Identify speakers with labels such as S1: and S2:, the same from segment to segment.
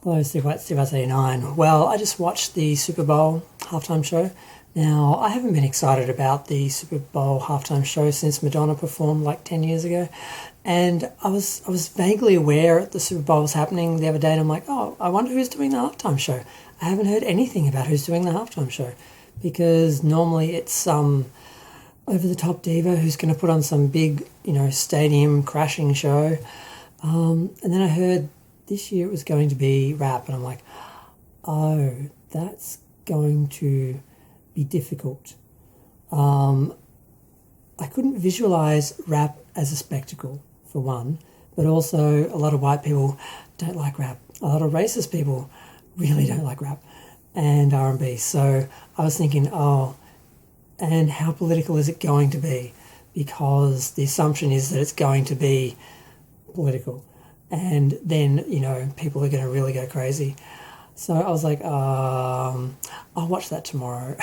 S1: Hello, Steve White, Steve White 89. Well, I just watched the Super Bowl halftime show. Now, I haven't been excited about the Super Bowl halftime show since Madonna performed like 10 years ago. And I was vaguely aware the Super Bowl was happening the other day, and I'm like, oh, I wonder who's doing the halftime show. I haven't heard anything about who's doing the halftime show because normally it's some over-the-top diva who's going to put on some big, stadium crashing show. And then I heard this year it was going to be rap, and I'm like, oh, that's going to be difficult. I couldn't visualize rap as a spectacle, for one, but also a lot of white people don't like rap. A lot of racist people really don't like rap and R&B. So I was thinking, oh, and how political is it going to be? Because the assumption is that it's going to be political. And then, people are going to really go crazy. So I was like, I'll watch that tomorrow.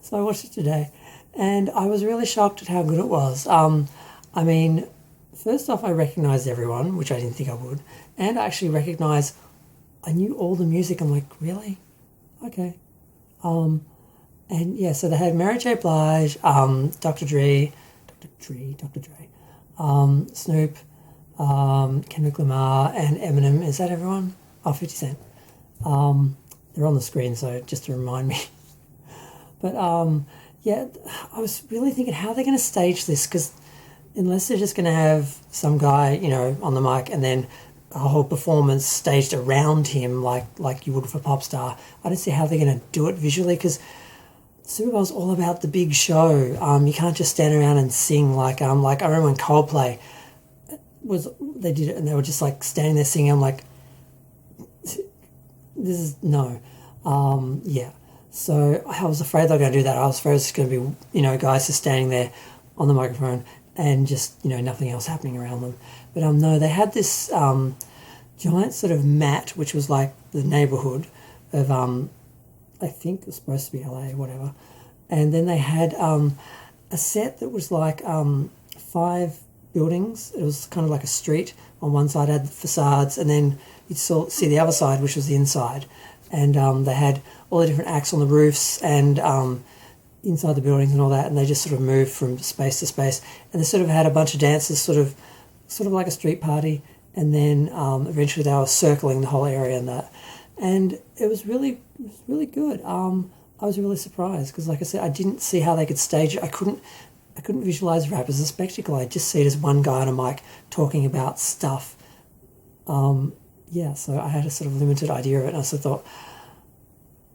S1: So I watched it today. And I was really shocked at how good it was. First off, I recognised everyone, which I didn't think I would. And I actually recognised, I knew all the music. I'm like, really? Okay. And yeah, so they had Mary J. Blige, Dr. Dre, Snoop, Kendrick Lamar, and Eminem. Is that everyone? Oh, 50 Cent. They're on the screen, so just to remind me. But yeah, I was really thinking how they're going to stage this, because unless they're just going to have some guy, on the mic and then a whole performance staged around him like you would for a pop star, I don't see how they're going to do it visually, because Super Bowl's all about the big show. You can't just stand around and sing like I remember when Coldplay they did it and they were just like standing there singing. I'm like, this is no. Yeah. So I was afraid they were going to do that. I was afraid it's going to be, guys just standing there on the microphone and just, nothing else happening around them. But no, they had this giant sort of mat, which was like the neighbourhood of, I think it was supposed to be LA, whatever. And then they had a set that was like 5 buildings. It was kind of like a street. On one side had the facades, and then you'd see the other side, which was the inside. And they had all the different acts on the roofs and inside the buildings and all that, and they just sort of moved from space to space. And they sort of had a bunch of dancers, sort of like a street party, and then eventually they were circling the whole area and that. And it was really good. I was really surprised because, like I said, I didn't see how they could stage it. I couldn't visualize rap as a spectacle. I just see it as one guy on a mic talking about stuff. Yeah, so I had a sort of limited idea of it, and I sort of thought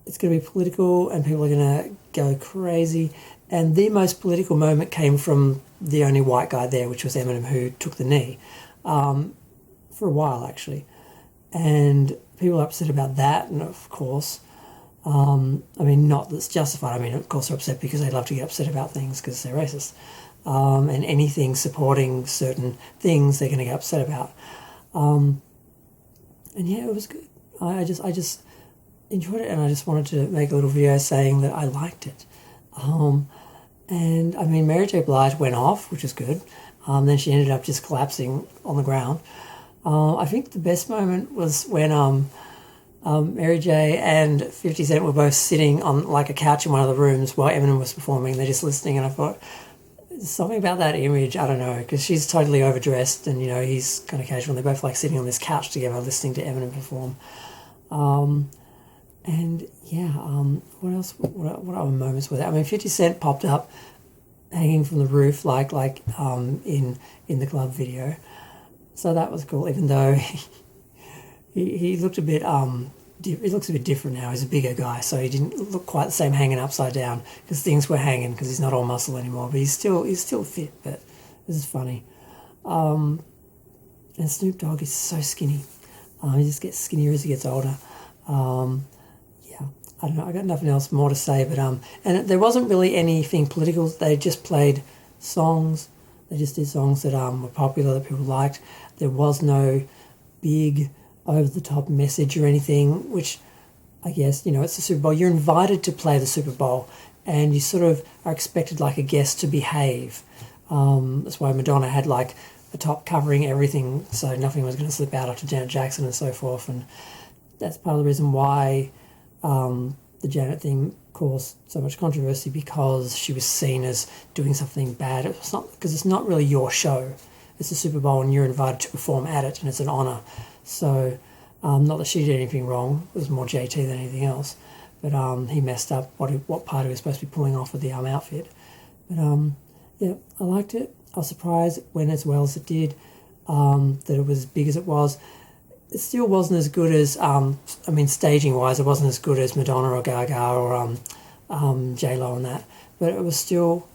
S1: it's going to be political and people are going to go crazy. And the most political moment came from the only white guy there, which was Eminem, who took the knee for a while, actually. And people are upset about that, and of course, not that's justified. Of course they're upset because they love to get upset about things because they're racist. And anything supporting certain things they're going to get upset about. And yeah, it was good. I just enjoyed it, and I just wanted to make a little video saying that I liked it. And Mary J. Blige went off, which was good. Then she ended up just collapsing on the ground. I think the best moment was when Mary J. and 50 Cent were both sitting on like a couch in one of the rooms while Eminem was performing. They're just listening, and I thought, something about that image, I don't know, because she's totally overdressed and, he's kind of casual, and they're both like sitting on this couch together listening to Eminem perform. And yeah, what else, what other moments were there? 50 Cent popped up hanging from the roof like in the club video. So that was cool, even though he looked a bit, he looks a bit different now. He's a bigger guy, so he didn't look quite the same hanging upside down because things were hanging because he's not all muscle anymore. But he's still fit. But this is funny. And Snoop Dogg is so skinny. He just gets skinnier as he gets older. Yeah, I don't know. I got nothing else more to say. But and there wasn't really anything political. They just played songs. They just did songs that were popular that people liked. There was no big over-the-top message or anything, which I guess, it's the Super Bowl. You're invited to play the Super Bowl, and you sort of are expected like a guest to behave. That's why Madonna had like a top covering everything, so nothing was going to slip out after Janet Jackson and so forth. And that's part of the reason why the Janet thing caused so much controversy, because she was seen as doing something bad. It's not, because it's not really your show. It's the Super Bowl and you're invited to perform at it, and it's an honour. So, not that she did anything wrong. It was more JT than anything else. But he messed up what part he was supposed to be pulling off with the outfit. But yeah, I liked it. I was surprised it went as well as it did, that it was as big as it was. It still wasn't as good as, staging-wise, it wasn't as good as Madonna or Gaga or J-Lo and that. But it was still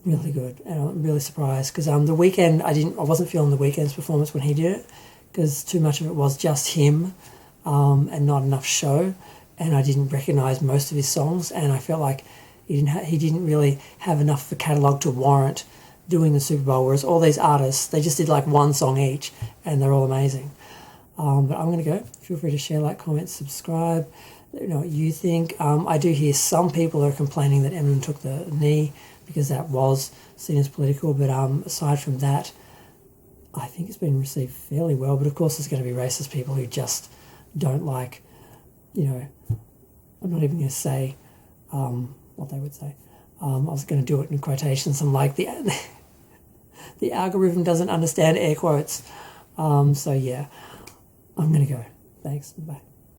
S1: really good, and I'm really surprised, because The Weeknd, I wasn't feeling The Weeknd's performance when he did it, because too much of it was just him, and not enough show, and I didn't recognise most of his songs, and I felt like he didn't really have enough of a catalogue to warrant doing the Super Bowl, whereas all these artists, they just did like one song each, and they're all amazing. But I'm going to go. Feel free to share, like, comment, subscribe. Let me know what you think. I do hear some people are complaining that Eminem took the knee because that was seen as political. But aside from that, I think it's been received fairly well. But of course, there's going to be racist people who just don't like, I'm not even going to say what they would say. I was going to do it in quotations. I'm like, the algorithm doesn't understand air quotes. So yeah. I'm going to go. Thanks. Bye.